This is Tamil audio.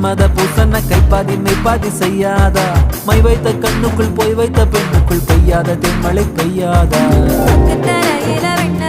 மன்மத பூசன கைப்பாதி மெய்ப்பாதி செய்யாதா மை வைத்த கண்ணுக்குள் போய் வைத்த பெண்ணுக்குள் பெய்யாத தென்மழை பெய்யாதா தரையில வெண்ண